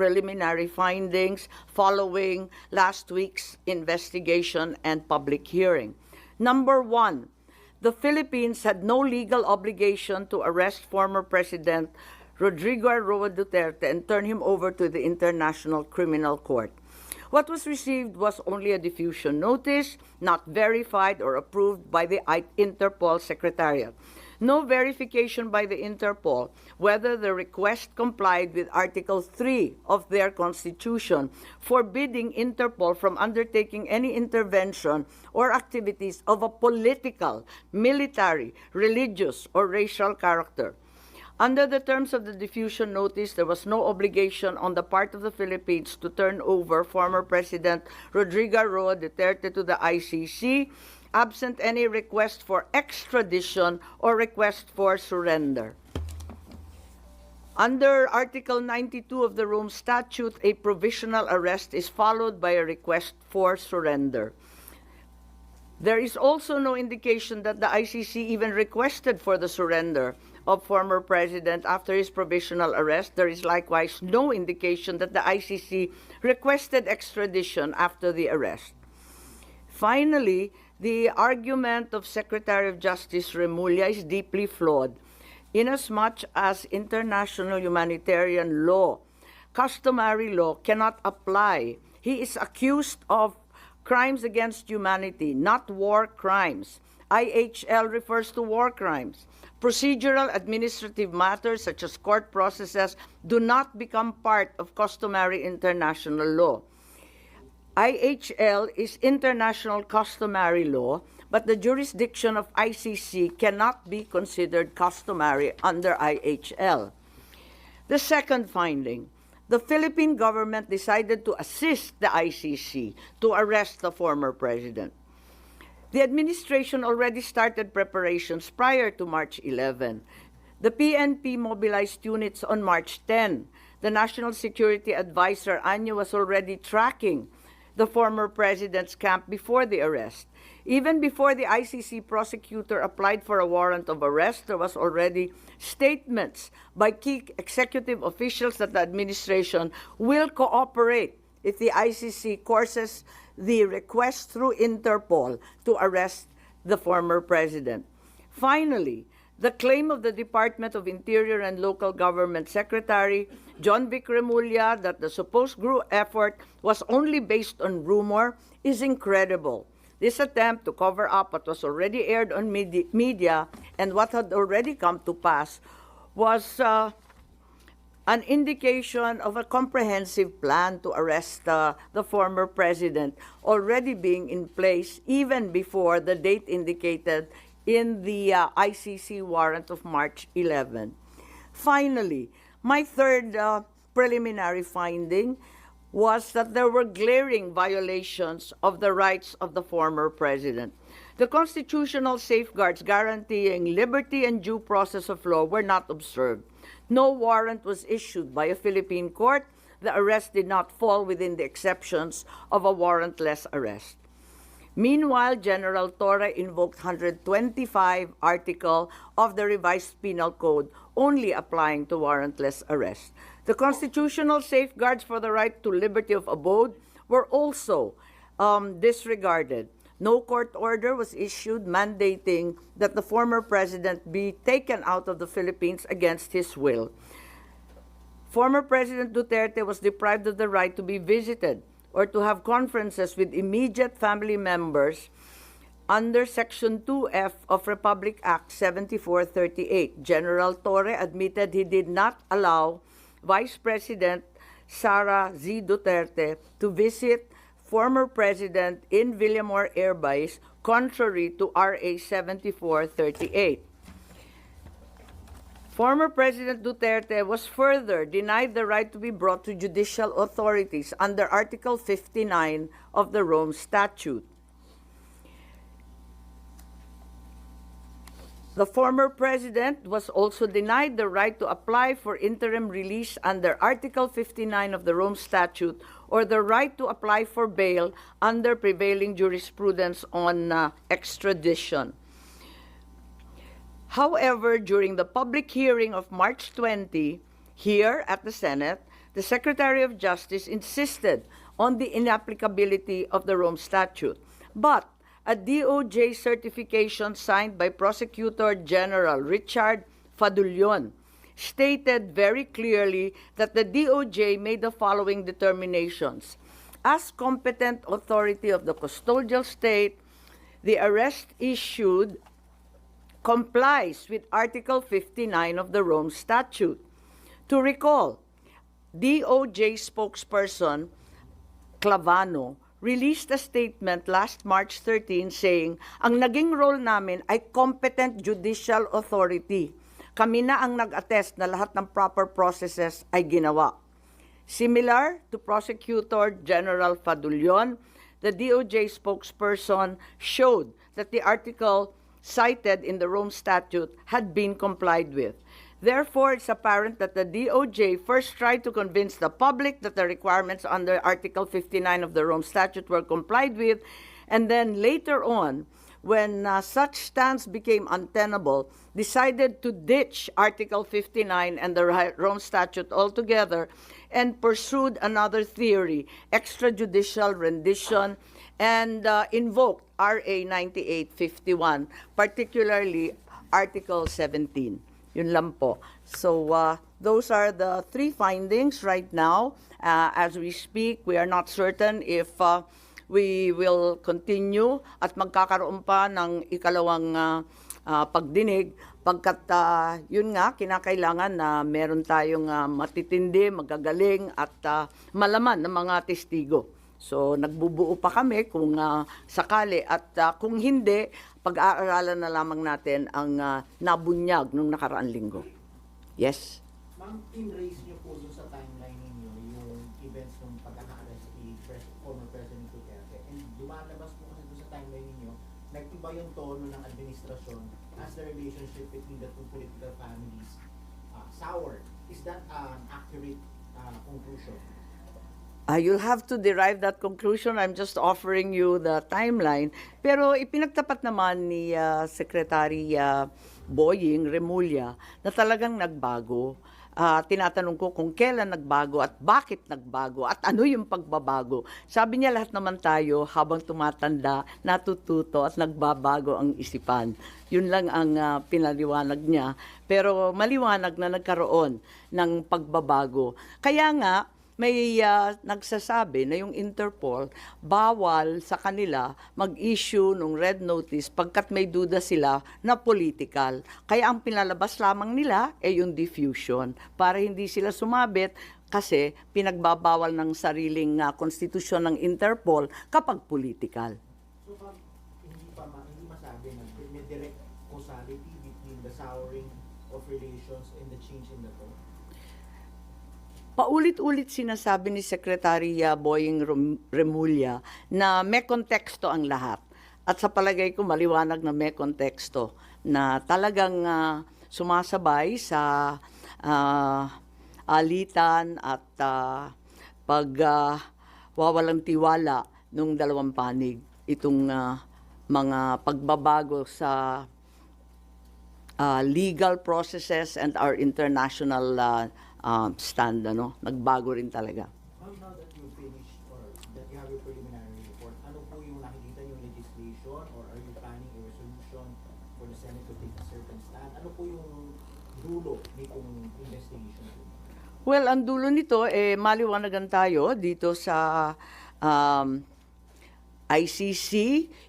preliminary findings following last week's investigation and public hearing. Number one, the Philippines had no legal obligation to arrest former President Rodrigo Roa Duterte and turn him over to the International Criminal Court. What was received was only a diffusion notice, not verified or approved by the Interpol Secretariat. No verification by the Interpol whether the request complied with Article 3 of their Constitution, forbidding Interpol from undertaking any intervention or activities of a political, military, religious, or racial character. Under the terms of the diffusion notice, there was no obligation on the part of the Philippines to turn over former President Rodrigo Roa Duterte to the ICC, absent any request for extradition or request for surrender. Under Article 92 of the Rome Statute, a provisional arrest is followed by a request for surrender. There is also no indication that the ICC even requested for the surrender of former President after his provisional arrest. There is likewise no indication that the ICC requested extradition after the arrest. Finally, the argument of Secretary of Justice Remulla is deeply flawed, inasmuch as international humanitarian law, customary law, cannot apply. He is accused of crimes against humanity, not war crimes. IHL refers to war crimes. Procedural administrative matters such as court processes do not become part of customary international law. IHL is international customary law, but the jurisdiction of ICC cannot be considered customary under IHL. The second finding, the Philippine government decided to assist the ICC to arrest the former president. The administration already started preparations prior to March 11. The PNP mobilized units on March 10. The National Security Advisor, Anyo, was already tracking the former president's camp before the arrest. Even before the ICC prosecutor applied for a warrant of arrest, there was already statements by key executive officials that the administration will cooperate if the ICC courses the request through Interpol to arrest the former president. Finally, the claim of the Department of Interior and Local Government Secretary John Vic Remulla that the supposed group effort was only based on rumor is incredible. This attempt to cover up what was already aired on media and what had already come to pass was an indication of a comprehensive plan to arrest the former president already being in place even before the date indicated in the ICC warrant of March 11. Finally, my third preliminary finding was that there were glaring violations of the rights of the former president. The constitutional safeguards guaranteeing liberty and due process of law were not observed. No warrant was issued by a Philippine court. The arrest did not fall within the exceptions of a warrantless arrest. Meanwhile, General Torre invoked 125 article of the revised penal code only applying to warrantless arrest. The constitutional safeguards for the right to liberty of abode were also disregarded. No court order was issued mandating that the former president be taken out of the Philippines against his will. Former President Duterte was deprived of the right to be visited or to have conferences with immediate family members under Section 2F of Republic Act 7438. General Torre admitted he did not allow Vice President Sara Z. Duterte to visit former president in Villamor Air Base, contrary to RA 7438. Former President Duterte was further denied the right to be brought to judicial authorities under Article 59 of the Rome Statute. The former president was also denied the right to apply for interim release under Article 59 of the Rome Statute or the right to apply for bail under prevailing jurisprudence on extradition. However, during the public hearing of March 20, here at the Senate, the Secretary of Justice insisted on the inapplicability of the Rome Statute. But a DOJ certification signed by Prosecutor General Richard Fadullon stated very clearly that the DOJ made the following determinations. As competent authority of the custodial state, the arrest issued complies with Article 59 of the Rome Statute. To recall, DOJ spokesperson Clavano released a statement last March 13 saying, ang naging role namin ay competent judicial authority. Kami na ang nag-attest na lahat ng proper processes ay ginawa. Similar to Prosecutor General Fadullon, the DOJ spokesperson showed that the article cited in the Rome Statute had been complied with. Therefore, it's apparent that the DOJ first tried to convince the public that the requirements under Article 59 of the Rome Statute were complied with, and then later on, when such stance became untenable, decided to ditch Article 59 and the Rome Statute altogether and pursued another theory, extrajudicial rendition, and invoked RA 9851, particularly Article 17. Yun lang po. So those are the three findings right now. As we speak, we are not certain if we will continue at magkakaroon pa ng ikalawang pagdinig pagkat yun nga, kinakailangan na meron tayong matitindi, magagaling at malaman ng mga testigo. So nagbubuo pa kami kung sakali at kung hindi, pag-aaralan na lamang natin ang nabunyag nung nakaraang linggo. Yes? Ma'am, in-raise niyo po sa timeline ninyo yung events ng pagkaka-arrest ni former President Duterte. And lumalabas po kasi sa timeline ninyo, nag-iba yung tono ng administrasyon as the relationship between the two political families soured. Is that an accurate conclusion? You'll have to derive that conclusion. I'm just offering you the timeline. Pero ipinagtapat naman ni Secretary Boying Remulla na talagang nagbago. Tinatanong ko kung kailan nagbago at bakit nagbago at ano yung pagbabago. Sabi niya lahat naman tayo habang tumatanda, natututo at nagbabago ang isipan. Yun lang ang pinaliwanag niya. Pero maliwanag na nagkaroon ng pagbabago. Kaya nga, may nagsasabi na yung Interpol bawal sa kanila mag-issue ng red notice pagkat may duda sila na political. Kaya ang pinalabas lamang nila ay yung diffusion para hindi sila sumabit kasi pinagbabawal ng sariling konstitusyon ng Interpol kapag political. So hindi masabi na may direct causality between the souring of relations and the change in the tone? Paulit-ulit sinasabi ni Secretary Boying Remulla na may konteksto ang lahat. At sa palagay ko maliwanag na may konteksto na talagang sumasabay sa alitan at pagwawalang tiwala ng dalawang panig itong mga pagbabago sa legal processes and our international stand, nagbago rin talaga. Ma'am, now that you finished or that you have your preliminary report, ano po yung nakikita yung legislation or are you planning a resolution for the Senate to take a certain stand? Ano po yung dulo nitong investigation? Well, ang dulo nito, maliwanagan tayo dito sa ICC.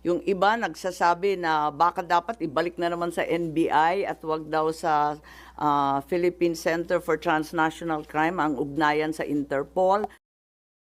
Yung iba nagsasabi na baka dapat ibalik na naman sa NBI at wag daw sa Philippine Center for Transnational Crime ang ugnayan sa Interpol.